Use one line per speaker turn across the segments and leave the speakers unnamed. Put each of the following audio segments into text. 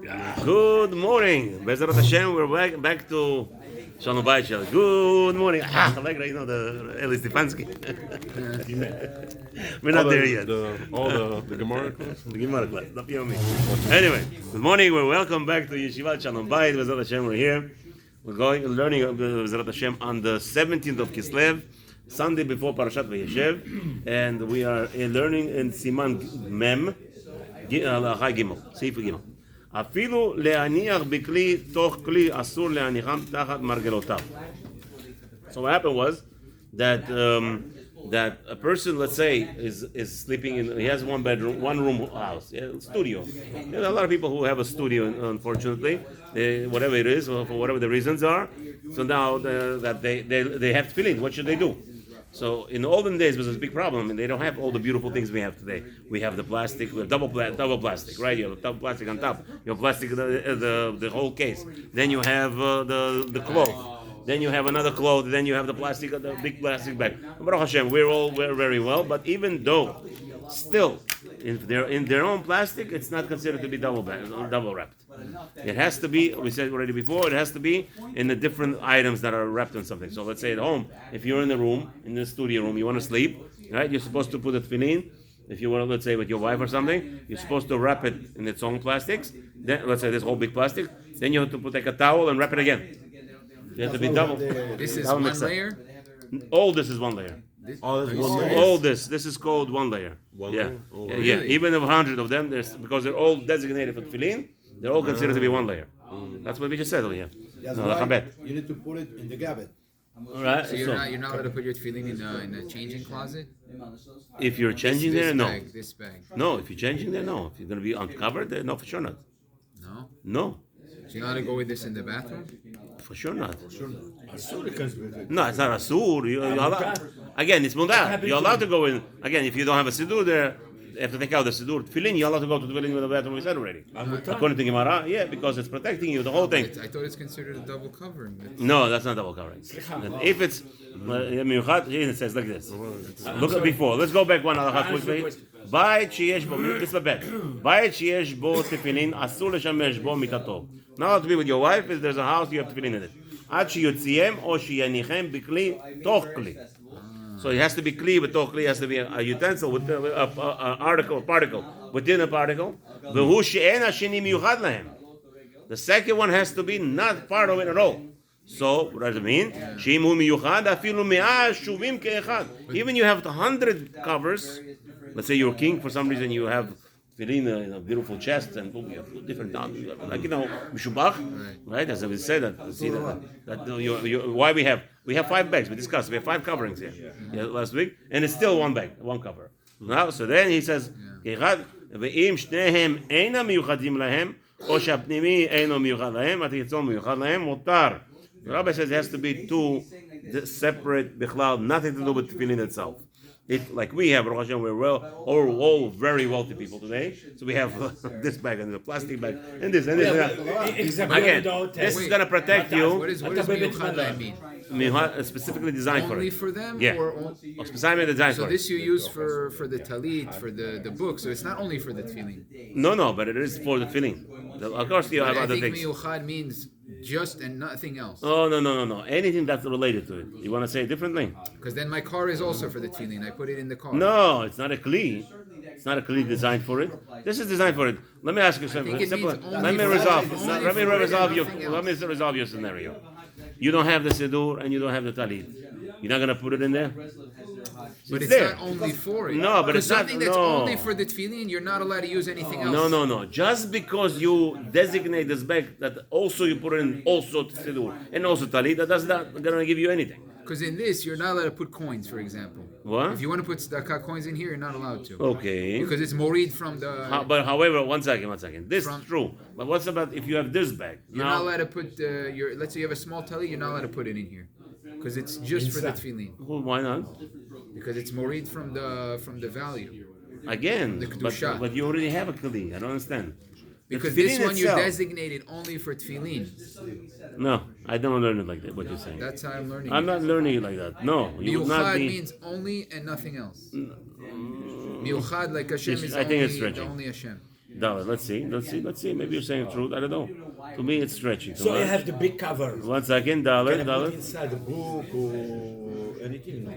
Good morning. Bezrat Hashem, we're back to Shalom Bayit. Good morning. I like the Eli Stefanski. We're not there yet.
The Gemara class?
The Gemara class, not you and me. Anyway, good morning. We're welcome back to Yeshivat Shalom Bayit. Bezrat Hashem, we're here. We're learning Bezrat Hashem on the 17th of Kislev, Sunday before Parashat Vayeshev, and we are learning in Siman Mem, Halacha Gimel, Seif Gimel. אפילו להניח בכלי תוך כלי אסור להניחם תחת מרגלותיו. So what happened was that a person, let's say, is sleeping in, he has one room house, studio. There's a lot of people who have a studio, unfortunately, whatever it is, or for whatever the reasons are. So now that they have tefillin, what should they do? So in the olden days, was a big problem, and they don't have all the beautiful things we have today. We have the plastic, we have double plastic, right? You have double plastic on top. You have plastic, the whole case. Then you have the cloth. Then you have another cloth. Then you have the plastic, the big plastic bag. Baruch Hashem, we're very well. But even though, still, if they're in their own plastic, it's not considered to be double wrapped. It has to be, we said already before, it has to be in the different items that are wrapped in something. So let's say at home, if you're in the room, in the studio room, you want to sleep, right? You're supposed to put a tefillin. If you want to, let's say, with your wife or something, you're supposed to wrap it in its own plastics. Then, let's say this whole big plastic. Then you have to take a towel and wrap it again. You have to be double.
This is one layer?
All this is one layer.
Oh, there's one layer.
All this is called one layer.
Layer? Oh,
Yeah. Even if 100 of them, because they're all designated for tefillin, they're all considered to be one layer. That's what we just said earlier.
That's
No,
why you need to put it in the gabbet.
All right.
So you're not allowed to put your tefillin in a changing closet?
If you're changing there, no.
This bag.
No, if you're changing there, no. If you're going to be uncovered, then no, for sure not.
No?
No,
So you're not allowed to go with this in the bathroom?
for sure not.
Because
No, it's not asur. You're allowed. Again, it's mudar. You're allowed to go in. Again, if you don't have a sidur there, you have to take out the sidur. Tefillin, you're allowed to go to tefillin with the bathroom. We said already. According to Gemara, yeah, because it's protecting you, the whole thing.
I thought it's considered a double covering.
No, that's not double covering. If it's it says like this. Look at before. Let's go back one halacha quickly. Bait sheyesh bo, this is a bet. Bait sheyesh bo tefillin asur leshamesh bo mitato. Not allowed to be with your wife. If there's a house, you have tefillin in it. Ad sheyotzihem o sheyanichem bikli toch kli. So it has to be kli, but toch kli has to be a utensil with a particle within a particle. V'hu she'en hasheni miyuchad lahem. The second one has to be not part of it at all. So what does it mean? She'im hu miyuchad afilu me'ah shuvim ke'echad. Even you have 100 covers. Let's say you're a king for some reason. You have tefillin in a beautiful chest and you have different like mishubach, right? As we said that. See that why we have 5 bags. We discussed. We have 5 coverings here last week, and it's still one bag, one cover. Now, so then he says, "Ke'echad ve'im shnehem einam miyuchadim lahem, o she'apnimi eino miyuchad lahem, atitzon miyuchad lahem motar." The rabbi says it has to be 2 separate bichlal, nothing to do with tefillin itself. Like we have, Baruch Hashem, we're all very wealthy people today. So we have this bag and the plastic bag and this and this. Again, this is going to protect you.
What does miyuchad mean?
Specifically designed for
Only
it.
for them?
Yeah.
Or
Specifically designed
so
for
this
it.
you use for the talit, for the book, so it's not only for the tefillin.
No, but it is for the filling. Of course, you have
I
other
think
things.
miyuchad means just and nothing else.
Oh, no. Anything that's related to it. You want to say it differently?
Because then my car is also for the tefillin. I put it in the car.
No, it's not a kli. It's not a kli designed for it. This is designed for it. Let me ask you something.
it
Simple.
means only
Let me
for
resolve.
that.
Let me
Only for
resolve
it,
your.
nothing
Let me
else.
resolve your scenario. You don't have the sidur and you don't have the talit. You're not gonna put it in there.
But it's
there.
not only for it.
No, but it's not-
something that's
no.
only for the tefillin, you're not allowed to use anything else.
No. Just because you designate this bag that also you put in also sidur and also talit, that does not gonna give you anything.
Because in this, you're not allowed to put coins, for example.
What?
If you want to put tzedakah coins in here, you're not allowed to.
Okay.
Because it's morid from the.
But however, one second. This
From-
is true. But what's about if you have this bag?
You're not allowed to put your. Let's say you have a small talit, you're not allowed to put it in here. Because it's just for the tefillin.
Well, why not?
Because it's morid from the value.
Again,
The kedusha.
but you already have a kli. I don't understand. The
Because this
tefillin
one you
itself-
designated only for tefillin.
No, I don't learn it like that. What you're saying?
That's how I'm learning.
I'm not learning it like that. No, you would not
Miuchad
be.
means only and nothing else. Miuchad, like Hashem, is
I think it's
only,
stretching.
the only Hashem.
Dalet. Let's see. Maybe you're saying the truth. I don't know. To me, it's stretching.
So you have the big cover.
1 second.
Can I
Dalet.
put
Dalet.
inside the book or anything? No?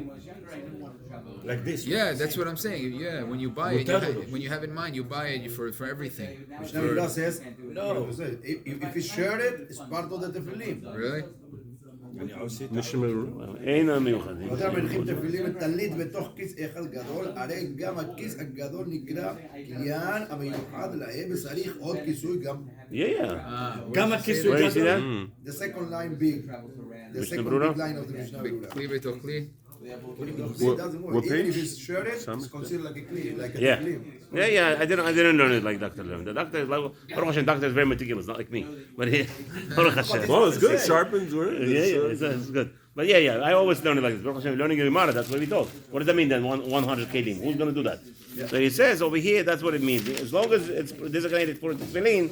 Like this.
Yeah, that's what I'm saying. Yeah, when you buy it, when you have in mind, you buy it for everything.
Mishnah Berurah says no. If it's shirted, it's part of the tefillin.
Really?
אין המיוחדים.
יותר מניחים תפילין וטלית בתוך כיס היכל גדול, הרי גם הכיס הגדול נקרא קניין המיוחד להם, וצריך עוד כיסוי גם.
גם
הכיסוי
גדול.
The second line big. The second big line of the Mishnah Berurah.
כלי בתוך כלי.
It doesn't work. Even if it's shirted, it's considered like a kli, like a tefillin.
Yeah. I didn't learn it like Dr. learned. The doctor is like, Baruch Hashem, doctor is very meticulous, not like me. But Baruch Hashem.
Well, it's good. Sharpens, right?
It's good. But I always learn it like this. Baruch Hashem, learning Gemara, that's what we taught. What does that mean then? 100 kelim. Who's going to do that? So he says over here, that's what it means. As long as it's designated for tefillin,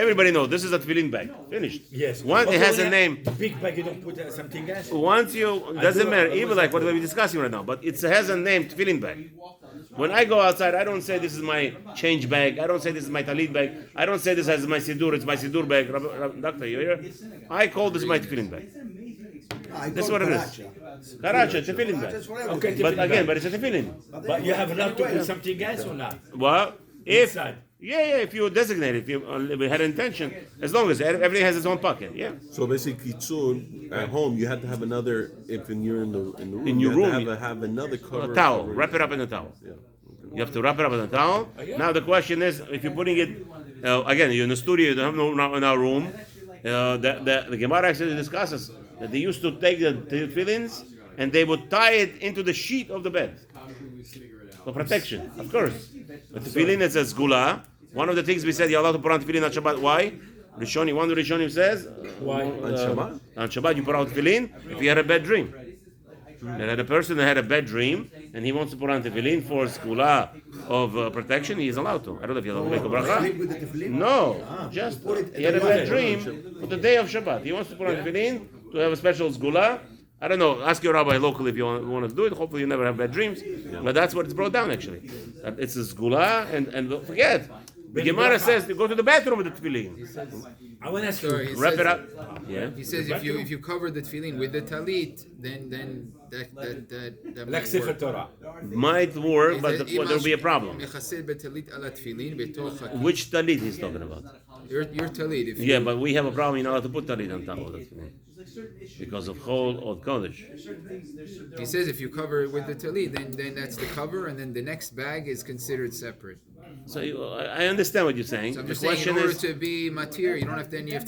everybody knows this is a tefillin bag. Finished.
Yes.
Once it has a name.
The big bag, you don't put something else.
Once doesn't matter. Even like what we're discussing right now, but it has a name, tefillin bag. When I go outside, I don't say this is my change bag. I don't say this is my talit bag. I don't say this as my sidur. It's my sidur bag. Doctor, you hear? I call this my tefillin bag. That's what it is. Karacha, tefillin bag.
Okay,
But it's a tefillin.
But you have allowed to put something else or not?
Well, if you designate it, if you had intention, as long as everything has its own pocket,
So basically, kitzur at home, you have to have another. If you're in the room,
In your
you
room,
have to have another cover.
a towel. Wrap it up in a towel. You have to wrap it up in a towel. Now the question is, if you're putting it, again, you're in the studio, you don't have no in our room. The Gemara actually discusses that they used to take the tefillins and they would tie it into the sheet of the bed for protection, of course. But tefillin is a sgula. One of the things we said you're allowed to put on tefillin on Shabbat. Why? One of the Rishonim says,
Why?
on Shabbat you put on tefillin if you had a bad dream. There had a person that had a bad dream and he wants to put on tefillin for skula of protection. He is allowed to. I don't know if you're allowed to make a bracha. No, just he had a bad dream for the day of Shabbat. He wants to put on tefillin to have a special skula. I don't know. Ask your rabbi locally if you want to do it. Hopefully, you never have bad dreams. But that's what it's brought down actually. It's a skula, and don't forget. The Gemara says to go to the bathroom with the tefillin.
I want to ask you.
Wrap it up. Yeah.
He says if you cover the tefillin with the talit, then that
Like
might
Sefer
work.
Torah.
Might work, but there'll be a problem.
Which
Which talit he's talking about?
your talit. If
Yeah, but we have a problem. You're not allowed to put talit on top of the tefillin because of Chol or Kodesh.
he says if you cover it with the talit, then that's the cover, and then the next bag is considered separate.
So I understand what you're saying.
So I'm
The
just saying, in
question
order
is,
to be matir, you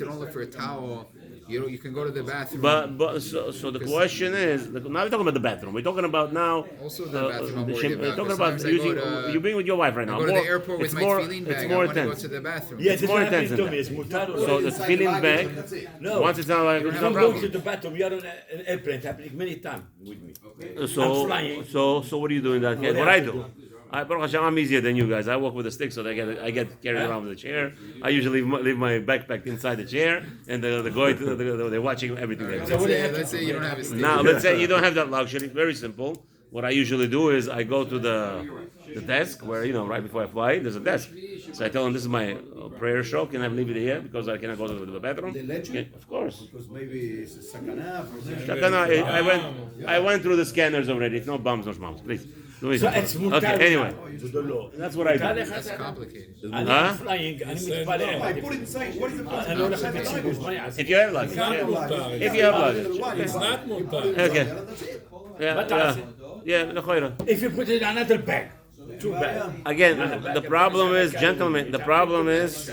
don't look for a towel. You can go to the bathroom.
but so the question is, now we're talking about the bathroom. We're talking about now.
Also the bathroom I'm worried
We're
about,
talking
because
about
sometimes I
using.
go to-
You're being with your wife right now.
I go to the airport with
it's
my
more,
tefillin
it's
bag.
more
I want to go
intense.
to the bathroom.
Yes,
more
it's
intense
to
than
me. It's mutar.
So the tefillin bag.
No.
Once it's not like it's no
I'm going to
problem.
the bathroom. You are on an airplane. It's happening many times with me.
So
I'm flying.
so what do you do in that case? What I do? Baruch Hashem, I'm easier than you guys. I walk with a stick, so I get carried around with a chair. I usually leave my backpack inside the chair, and the goy they're watching everything.
Let's say you don't have a stick.
Now, let's say you don't have that luxury. Very simple. What I usually do is I go to the desk where, right before I fly, there's a desk. So I tell them this is my prayer show. Can I leave it here because I cannot go to the bathroom?
They let you?
Yeah, of course.
Because maybe it's a sakana.
Shakana, I went through the scanners already. It's no bums, no schmums. Please.
So it's mutar.
Okay, anyway.
To the law.
That's what I do.
That's complicated.
I'm flying. I'm מתפלל.
I put it inside. What is the
אני לא הולך לציבוס, מה אני אעשה?
If you have luggage. Yeah. If you have luggage.
It's not mutar.
Okay. Yeah. Yeah, לכאורה.
If you put it in another bag, too bad.
Again, the problem is, gentlemen, the problem is,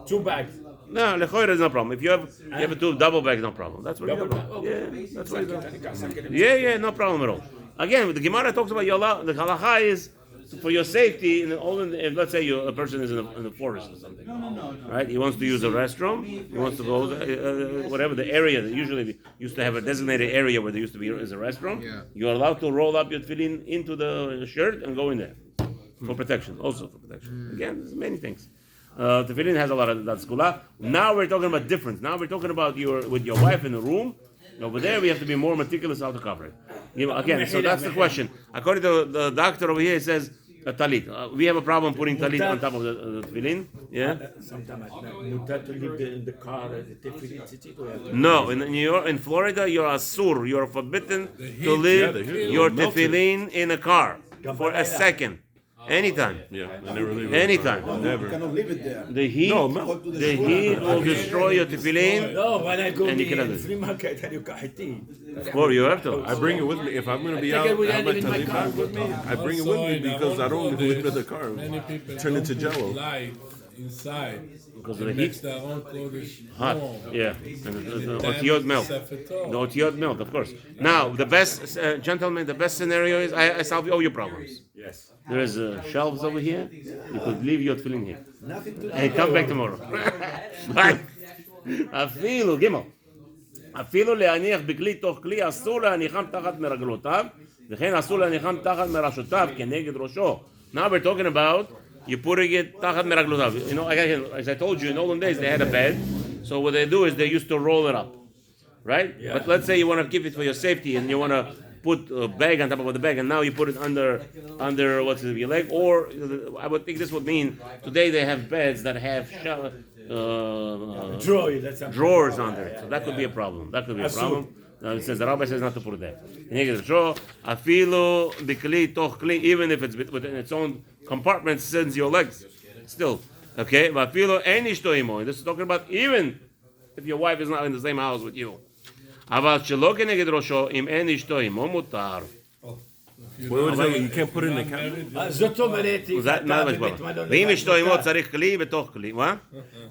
Two bags.
no, lechoira is no problem. If you have a double bag, no problem. That's what you
Double
do.
bag,
Yeah, that's what you do. Yeah, no problem at all. Again, the Gemara talks about the halacha is for your safety. If let's say a person is in the forest or something, right? He wants to use a restroom. He wants to go whatever the area that usually used to have a designated area where there used to be is a restroom.
Yeah.
You're allowed to roll up your tefillin into the shirt and go in there for protection. Also for protection. Again, there's many things. Tefillin has a lot of that skula. Now we're talking about difference. Now we're talking about with your wife in the room. Over there, we have to be more meticulous how to cover it. Again, so that's the question. According to the doctor over here, he says A talit. We have a problem putting talit on top of the tefillin. Yeah.
Sometimes mutar to leave in the car the tefillin tzitzit or you have to-
No, in New York, in Florida, you're asur. You're forbidden to leave
the heat
your
will melt it.
tefillin in a car for a second, anytime,
Yeah, I never leave it.
anytime.
You
Never.
cannot leave it there.
The heat,
No, melt.
Go to
the heat will destroy your tefillin.
No, when I go
And you
to
cannot
the
do it.
flea market and you got it.
Of course, you have to.
I bring it with me. If I'm going to be
I
out,
take it with-
I have my
in my
talit
car.
bag with me. I bring it with me because I don't leave it in the car.
Many people
Turn
don't
into
put
jello.
light inside.
Because of
It
the
makes
heat.
their own clothes
Hot,
warm.
yeah. And the
Then
otiyot melt.
Sefetot.
The otiyot melt, of course. Now, the best, gentlemen, the best scenario is I solve all your problems.
Yes.
There is shelves over here. You could leave your tefillin here.
Nothing to
And come back tomorrow. Bye. אפילו, גימל. אפילו להניח בכלי תוך כלי אסור להניחם תחת מרגלותיו וכן אסור להניחם תחת מראשותיו כנגד ראשו. Now we're talking about you putting it תחת מרגלותיו. You know, as I told you, in olden days they had a bed. So what they do is they used to roll it up. Right?
Yeah.
But let's say you want to keep it for your safety and you want to put a bag on top of the bag and now you put it under what's it, your leg, or I would think this would mean today they have beds that have
Draw it, that's a
drawers under it. So that could be a problem. That could be a problem. It says the rabbi says not to put it there. Afilu bikli toch kli, even if it's within its own compartment, sends your legs. Still, okay. Afilu eni shtoimo. This is talking about even if your wife is not in the same house with you. אבל שלא כנגד ראשו, אם אין אשתו עמו מותר.
You can't put it in the cabinet.
זאת אומרת,
זה מה משמעות. ואם אשתו עמו צריך כלי בתוך כלי, מה?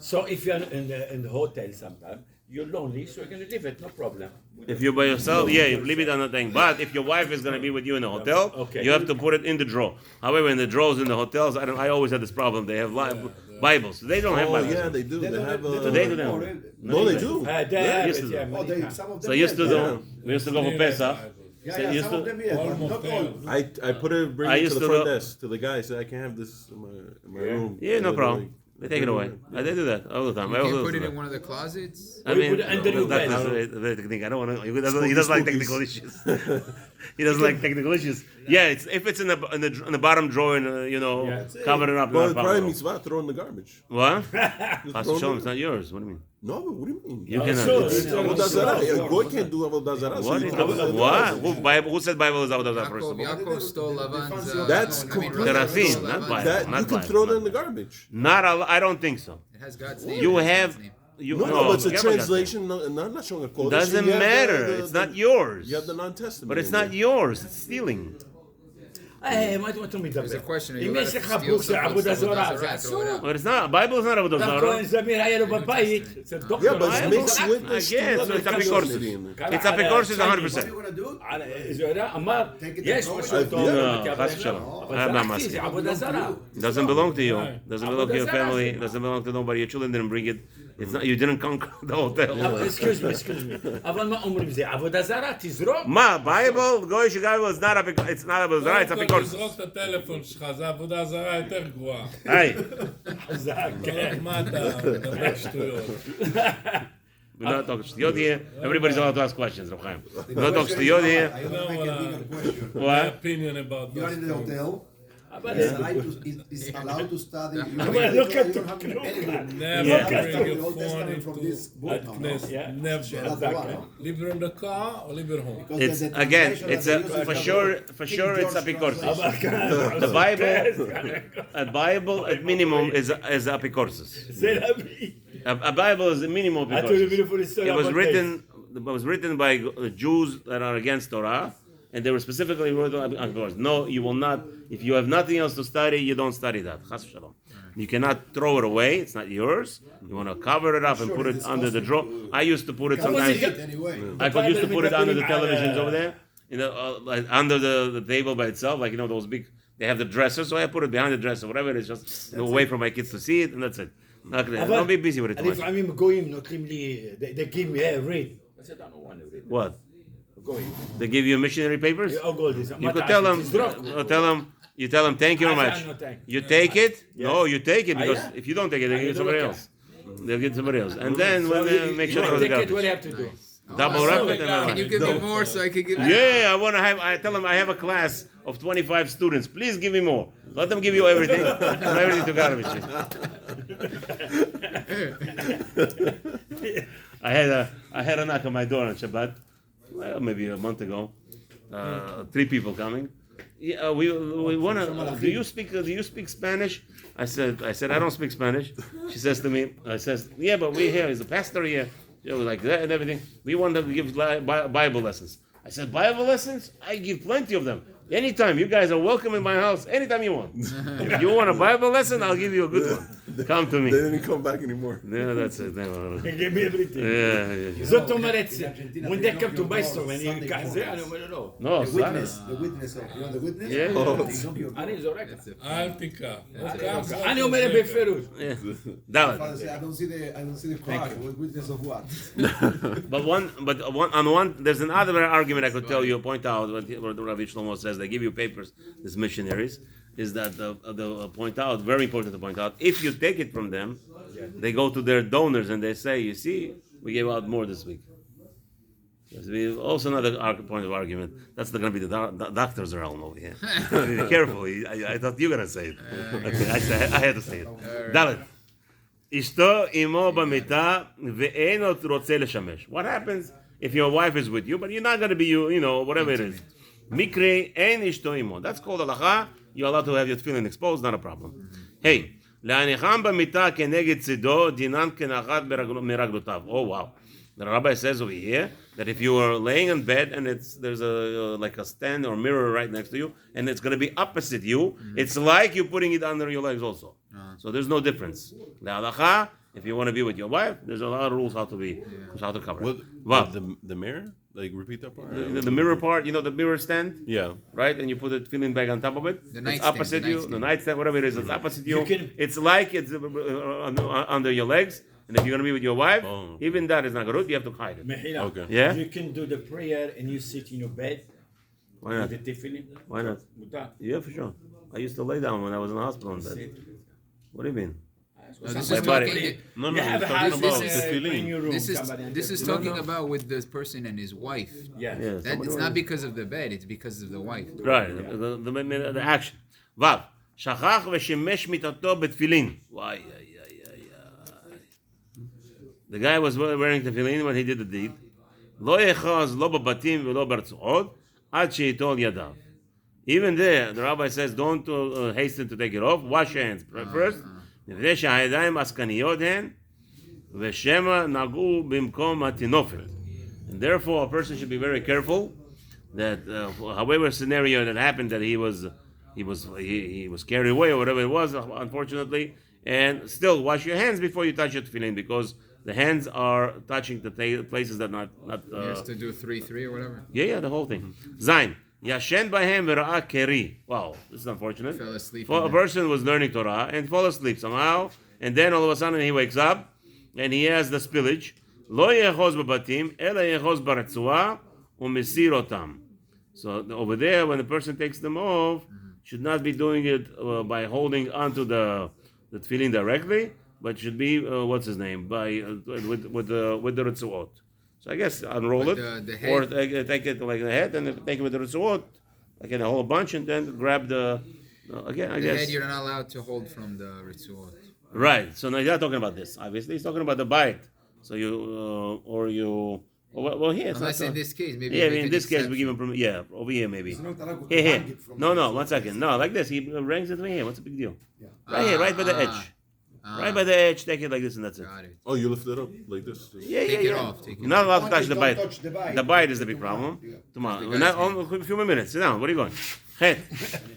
So if you're in the hotel sometime, you're lonely, so you're going to leave it, no problem.
If you're by yourself, yeah, you leave it on the thing. But if your wife is going to be with you in the hotel,
Okay.
you have to put it in the drawer. However, in the drawers in the hotels, I always had this problem. They have Bibles. They don't have
Oh,
Bibles.
yeah, they do. They have
So they do them.
No, they do.
They have
used
it,
to
yeah,
do.
many
they,
times.
some of them
So used to
yes.
do. We used to go for Pesach.
Yeah,
So
yeah,
used
some of
to.
them yes, but not all.
I put it, bring
I
it
used
to the
to
front
do-
desk to the guy. Say I can't have this in my room.
Yeah, no
And
problem. They take it away. They do that all the time.
You
I
can't
also
put
do
it
that.
in one of the closets.
I
We
mean,
put it under your bed.
that's the technique. I don't want to. He doesn't like technical issues. He doesn't like technical issues. Yeah, if it's in the bottom drawer and cover it up.
Well,
not a
it probably
problem.
means what? Throw in the garbage.
What? Hashem, it's not yours. What do you mean?
No, what do you mean?
You cannot.
so
It's-
it's-
Avodah zarah. A goy can't do avodah zarah.
What?
So you throw it in the
What?
garbage.
Who said Bible is out of that first of all?
Yaakov stole Lavan's.
That's
Terafim, not Bible.
That you
Not
can
Bible.
throw it in the garbage.
I don't think so.
It has God's name.
You
It has
have.
God's name.
No, but it's a
forget about that.
translation. No, not showing a quote.
Doesn't matter. It's not yours.
You have the non-testament.
But it's
in there.
not yours. It's stealing.
מה אתם רוצים לדבר?
There's a question. Are
אם
you
יש
allowed
לך
to steal
בוק של
something
עבודה
from
זרה,
Avodah
זה
Zarah, throw it
אסור.
out?
But it's not. Bible is not about
הרב
Zara.
כהן זמיר היה לו בבית, אצל דוקטור.
Yeah, but it's
היה לו
mixed with the
Again, so it's apikoursis. It's
What
apikoursis
What
100%.
you gonna do?
זה יודע, אמר, יש משהו טוב.
No, חס ושלום.
אבל
I'm not
זרקתי,
masking.
זה עבודה זרה.
Doesn't belong to you. Doesn't belong to your
Avodah Zarah.
family. Doesn't belong to nobody. Your children didn't bring it. It's not. You didn't conquer the hotel.
excuse me. אבל מה אומרים זה? עבודה זרה, תזרוק.
Ma, Bible, goyish Bible is not it's not about Zara. It's
קודם כל
apikoursis.
תזרוק את הטלפון שלך, זה עבודה זרה יותר גרועה.
Hey,
חזק, כן.
מה אתה מדבר שטויות?
we're not talking shtiyot here. Everybody's allowed to ask questions, Reb Chaim. We're not talking shtiyot here.
I want to make a bigger question.
My
What?
opinion about
You are
this
in the
thing.
hotel.
אבל
Is allowed to study. You
אבל לא כתוב
don't have
כלום.
any book.
Never
You can
bring
study
your
the Old
phone
Testament from this
into
book
at
now, no?
Knesset.
Yeah.
Never.
That's the one, no?
Leave it in the car or leave it home.
Because
It's
the
again.
translation
It's
that they use
for
is
sure.
from
For
King
sure, it's
George
apikoursis.
translation.
The Bible, a Bible at minimum is apikoursis.
זה להביא.
A Bible is a minimum
אתה
apikoursis.
מבין איפה ניסוי
It was written by Jews that are against Torah, and they were specifically written on Torah. No, you will not. If you have nothing else to study, you don't study that. Chas v'shalom. You cannot throw it away. It's not yours. You want to cover it up and put it under the drawer. I used to put it sometimes.
Anyway.
I used to put it under the televisions over there, like under the table by itself, like those big. They have the dresser, so I put it behind the dresser, whatever it is, just away from my kids to see it, and that's it. Don't be busy with it too much.
לפעמים גויים נותנים לי, they give me a read. I said, I don't want to read.
What?
גויים.
They give you missionary papers?
או גולדיס.
You could tell them. You tell them, thank you very much.
No, thank
You take it. No, you take it because
yeah?
if you don't take it, they give it somebody else. They'll give it somebody else, and then when they make sure
you
they're
take it, what do
garbage.
you have to do?
Double wrap it.
Can you give me more so I can give you?
Yeah, I tell them I have a class of 25 students. Please give me more. Let them give you everything. From everything to garbage. I had a knock on my door on Shabbat, well, maybe a month ago. 3 people coming. Yeah, we wanna. Do you speak Spanish? I said I don't speak Spanish. She says to me, yeah, but we here is a pastor here, like that and everything. We want to give Bible lessons. I said, Bible lessons? I give plenty of them. Anytime. You guys are welcome in my house anytime you want. If you want a Bible lesson, I'll give you a good one. Come to me.
They didn't come back anymore.
Yeah, that's it.
give me everything.
Yeah.
זאת אומרת, when they come to my store, ואני אקח זה, אני אומר לו, לא.
No,
The witness. The witness. You know the witness?
Yeah.
אני זורק.
אל תיקח.
אני אומר בפירוש.
Dalet.
Father said, I don't see the cross. Witness of what?
There's another argument I could tell you, point out what Rabbi Shlomo says. They give you papers, these missionaries, is that the point out, very important to point out, if you take it from them, they go to their donors and they say, you see, we gave out more this week. Also another point of argument. That's going to be the doctor's realm over here. Be careful. I thought you were going to say it. Okay, I had to say it. Dalet. אשתו עמו במיטה ואין עוד רוצה לשמש. What happens if your wife is with you, but you're not going to be, whatever it is. מקרה אין אשתו עמו. That's called הלכה. You're allowed to have your feeling exposed, not a problem. Hey, להניחם במיטה כנגד צידו, דינן כנחת מרגלותיו. Oh, wow. The rabbi says over here that if you are laying in bed and there's like a stand or mirror right next to you, and it's going to be opposite you, it's like you're putting it under your legs also. So there's no difference. The halacha, if you want to be with your wife, there's a lot of rules how to cover it. Wow.
The mirror? Like, repeat that part?
The mirror part, the mirror stand?
Yeah.
Right? And you put the feeling bag on top of it.
The
It's
nightstand,
opposite
the
you.
nightstand.
The nightstand, whatever it is, it's opposite you.
can-
It's like it's under your legs. And if you're going to be with your wife, even that is not good. You have to hide it.
מחילה.
Okay.
Yeah?
You can do the prayer and you sit in your bed.
Why not?
with the tefillin.
Why not?
מותר.
Yeah, for sure. I used to lay down when I was in the hospital in bed. What do you mean?
No, this
My
is
body.
talking.
No,
You have
he's
a
talking
house
about
this
the
is-
feeling.
in your room.
This
somebody in
is
the-
talking about with this person and his wife.
Yeah.
Yeah,
That
somebody
it's
was-
not because of the bed; it's because of the wife.
Right, the action. ו' שכח ושימש מיטתו בתפילין. וואי, The guy was wearing tefillin when he did the deed. לא יאחז לא בבתים ולא ברצועות עד שייטול ידיו. Even there, the rabbi says, don't hasten to take it off. Wash your hands first. מפני שהידיים עסקניות הן ושמא נגעו במקום התינופת. And therefore, a person should be very careful that however scenario that happened, that he was carried away or whatever it was, unfortunately, and still wash your hands before you touch your tefillin, because the hands are touching the places that not.
He has to do 3-3 or whatever.
The whole thing. Zain. Yashen bahem v'ra'a keri. Wow, this is unfortunate.
Fell asleep
For
in
a
there.
person was learning Torah and fall asleep somehow, and then all of a sudden he wakes up and he has the spillage. Lo yechoz b'batim, ela yechoz b'retzuah u'mesir otam. So over there, when the person takes them off, should not be doing it by holding onto the tefillin directly, but should be what's his name, by with the retzuot. So I guess unroll
With
it,
the head.
or take it like the head, and then take it with the retzuot, like in a whole bunch, and then grab the again. I
The
guess
head you're not allowed to hold from the ritzuot.
right. So now he's not talking about this. Obviously, he's talking about the bite. So well here. It's
Unless
not,
in this case, maybe.
yeah,
make
in
an
this case we
exception.
give him over here maybe.
So not allowed to
Here,
hang
here.
it from
No,
the-
1 second. No, like this. He ranks it right here. What's the big deal? Right here, right by the edge. Right by the edge. Take it like this, and that's it.
Got it.
Oh, you lift it up like this?
Yeah,
Take
yeah,
it
yeah.
off. Take it
You're not allowed to touch the
Don't
bite.
touch the bite.
The bite is the big problem. Tomorrow. We're not, a few more minutes. Sit down. Where are you going? ח'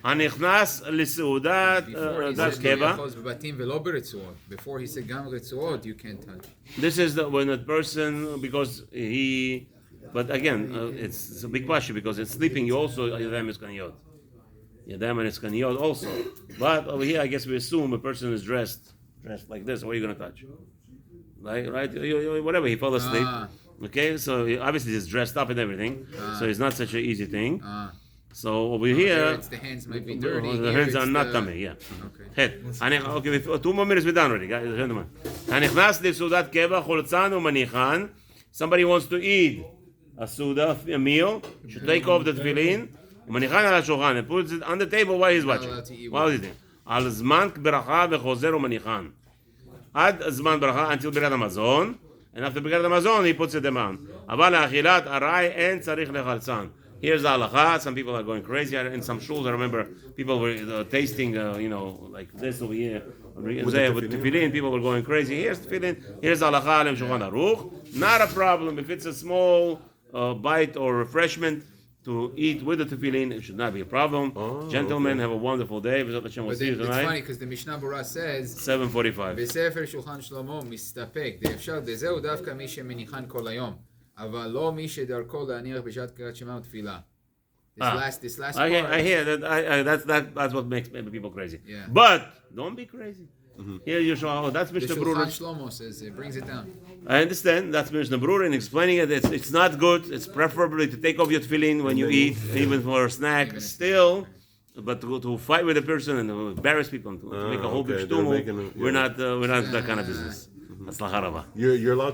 הנכנס לסעודת
Before he
דת
said,
קבע.
"לא יאחוז בבתים ולא ברצועות." Before he said גם רצועות, you can't touch.
This is when a person, because he, but again, it's a big question, because it's sleeping, you also, yadayim eskaniyot. Yadayim and eskaniyot also. But over here, I guess we assume a person is dressed like this. What are you going to touch? Right? Whatever, he fell asleep. Okay, so obviously he's dressed up and everything. So it's not such an easy thing. So over
Here,
here,
it's the hands might be dirty.
the
here
hands are
it's
not
the-
tummy, yeah.
Okay.
Okay, 2 more minutes we're done already, guys, gentlemen. הנכנס לסעודת קבע, חולצן ומניחן. Somebody wants to eat a suda, a meal, should take off the tefillin, מניחן על השולחן, and puts it on the table while he's
Not
watching.
allowed to eat
While he's eating. על זמן ברכה וחוזר ומניחן. עד זמן ברכה, until ברכת המזון, and after ברכת המזון, he puts it down. אבל לאכילת ארעי אין צריך לחלצן. Here's the halacha. Some people are going crazy. In some shuls, I remember people were tasting, like this over here. With tefillin, people were going crazy. Here's tefillin. Here's the halacha. Alem Shulchan Aruch. Not a problem. If it's a small bite or refreshment to eat with the tefillin, it should not be a problem. Gentlemen, have a wonderful day. We'll
But
see you
it's funny
tonight.
because the Mishnah Berurah says,
7:45.
בספר שולחן שלמה מסתפק, ואפשר בזהו דווקא מי שמניחן כל היום, אבל לא מי שדרכו להניח בשעת קריאת שמע ותפילה. This last
I
part.
hear that. That's what makes people crazy.
Yeah.
But don't be crazy. Here you show. That's
The
Mishnah
Shulchan
Berurah.
Shlomo says it brings it down.
I understand. That's Mishnah Berurah in explaining it. It's not good. It's preferably to take off your tefillin when you eat, even for a snack. Still, but to fight with a person and to embarrass people and to make a whole big
okay, they're
shtumel,
making a-
we're not that kind of business. Atzlacha rava.
You're allowed